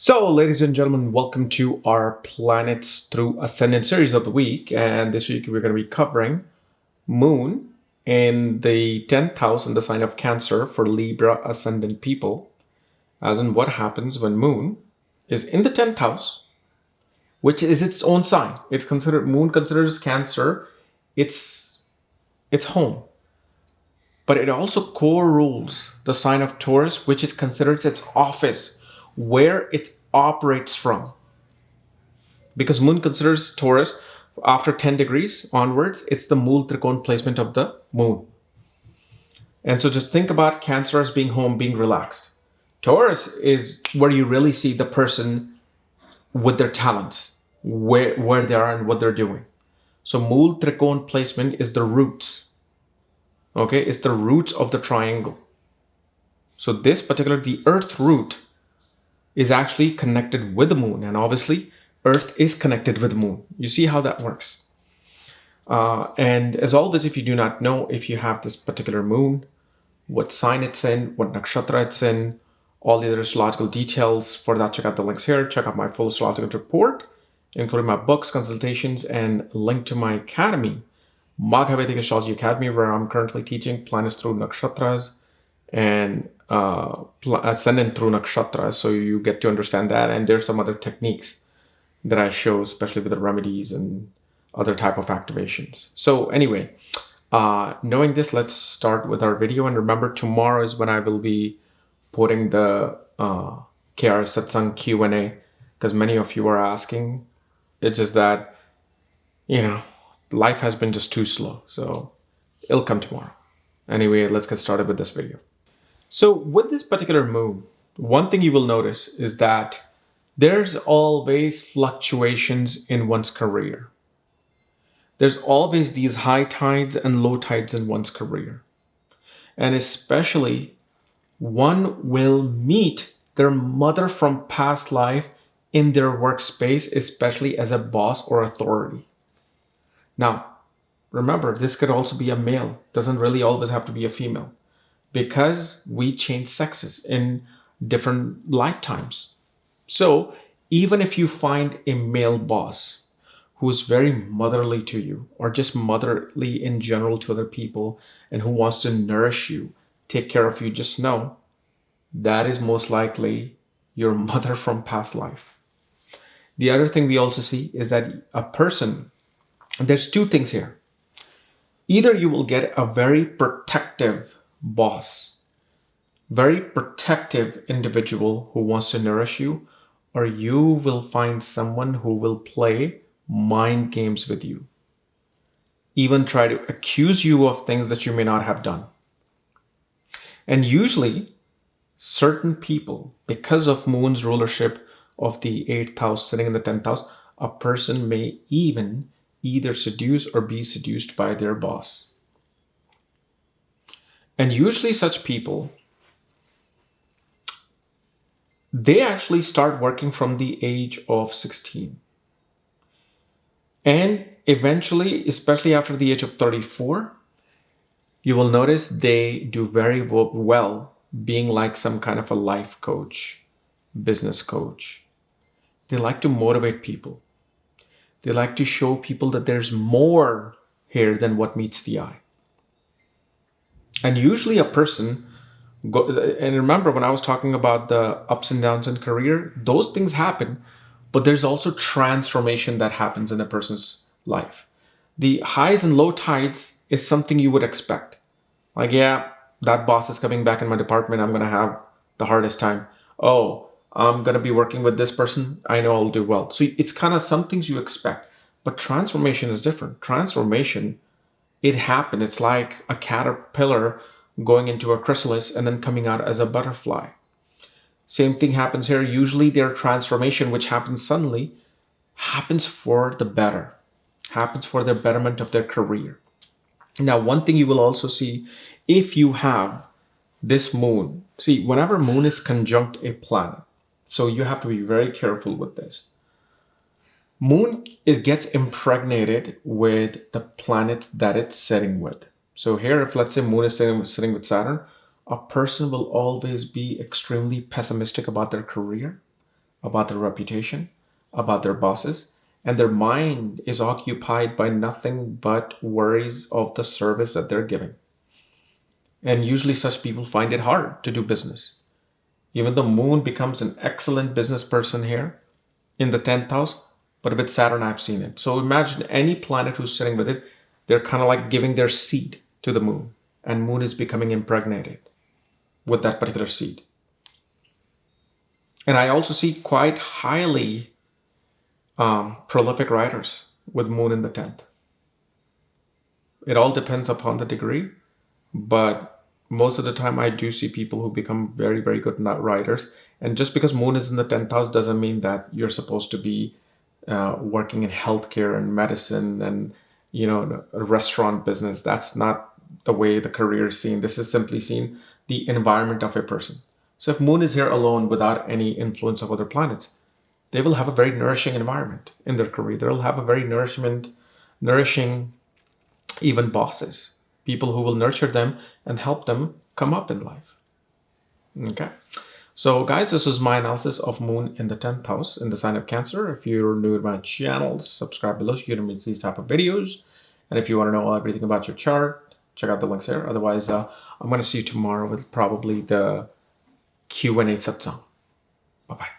So, ladies and gentlemen, welcome to our Planets Through Ascendant series of the week. And this week we're going to be covering Moon in the 10th house in the sign of Cancer for Libra ascendant people, as in what happens when Moon is in the 10th house, which is its own sign. Moon considers Cancer its home, but it also co-rules the sign of Taurus, which is considered its office, where it operates from. Because Moon considers Taurus after 10 degrees onwards, it's the Mool Trikon placement of the Moon. And so just think about Cancer as being home, being relaxed. Taurus is where you really see the person with their talents, where they are and what they're doing. So Mool Trikon placement is the roots. Okay, it's the roots of the triangle. So the Earth root is actually connected with the Moon, and obviously Earth is connected with the Moon. You see how that works. And as always, if you do not know if you have this particular Moon, what sign it's in, what nakshatra it's in, all the other astrological details, for that check out the links here. Check out my full astrological report, including my books, consultations, and link to my academy, Magha Vedic Astrology Academy, where I'm currently teaching planets through nakshatras and ascendant through nakshatras, so you get to understand that. And there's some other techniques that I show, especially with the remedies and other type of activations. So anyway, knowing this, let's start with our video. And remember, tomorrow is when I will be putting the KR Satsang Q&A, because many of you are asking. It's just that, life has been just too slow. So it'll come tomorrow. Anyway, let's get started with this video. So with this particular Moon, one thing you will notice is that there's always fluctuations in one's career. There's always these high tides and low tides in one's career. And especially one will meet their mother from past life in their workspace, especially as a boss or authority. Now, remember, this could also be a male. Doesn't really always have to be a female, because we change sexes in different lifetimes. So even if you find a male boss who's very motherly to you, or just motherly in general to other people, and who wants to nourish you, take care of you, just know that is most likely your mother from past life. The other thing we also see is that a person, there's two things here. Either you will get a very protective boss, very protective individual who wants to nourish you, or you will find someone who will play mind games with you, even try to accuse you of things that you may not have done. And usually certain people, because of Moon's rulership of the 8th house sitting in the 10th house, a person may even either seduce or be seduced by their boss. And usually such people, they actually start working from the age of 16. And eventually, especially after the age of 34, you will notice they do very well being like some kind of a life coach, business coach. They like to motivate people. They like to show people that there's more here than what meets the eye. And usually a person, and remember when I was talking about the ups and downs in career, those things happen, but there's also transformation that happens in a person's life. The highs and low tides is something you would expect. Like, yeah, that boss is coming back in my department, I'm going to have the hardest time. Oh, I'm going to be working with this person, I know I'll do well. So it's kind of some things you expect, but transformation is different. Transformation, it happened. It's like a caterpillar going into a chrysalis and then coming out as a butterfly. Same thing happens here. Usually their transformation, which happens suddenly, happens for the better, happens for the betterment of their career. Now, one thing you will also see, if you have this Moon, see, whenever Moon is conjunct a planet, so you have to be very careful with this. Moon, it gets impregnated with the planet that it's sitting with. So here, if let's say Moon is sitting with Saturn, a person will always be extremely pessimistic about their career. about their reputation, about their bosses, and their mind is occupied by nothing but worries of the service that they're giving. And usually such people find it hard to do business. Even the moon becomes an excellent business person here in the 10th house, but with Saturn, I've seen it. So imagine any planet who's sitting with it, they're kind of like giving their seed to the moon, and moon is becoming impregnated with that particular seed. And I also see quite highly prolific writers with moon in the 10th. It all depends upon the degree, but most of the time I do see people who become very, very good writers. And just because moon is in the 10th house doesn't mean that you're supposed to be working in healthcare and medicine and, a restaurant business. That's not the way the career is seen. This is simply seen the environment of a person. So if moon is here alone without any influence of other planets, they will have a very nourishing environment in their career. They'll have a very nourishing even bosses, people who will nurture them and help them come up in life. Okay. So guys, this is my analysis of moon in the 10th house in the sign of Cancer. If you're new to my channel, subscribe below so you don't miss these type of videos. And if you want to know everything about your chart, check out the links here. Otherwise, I'm going to see you tomorrow with probably the Q&A satsang. Bye-bye.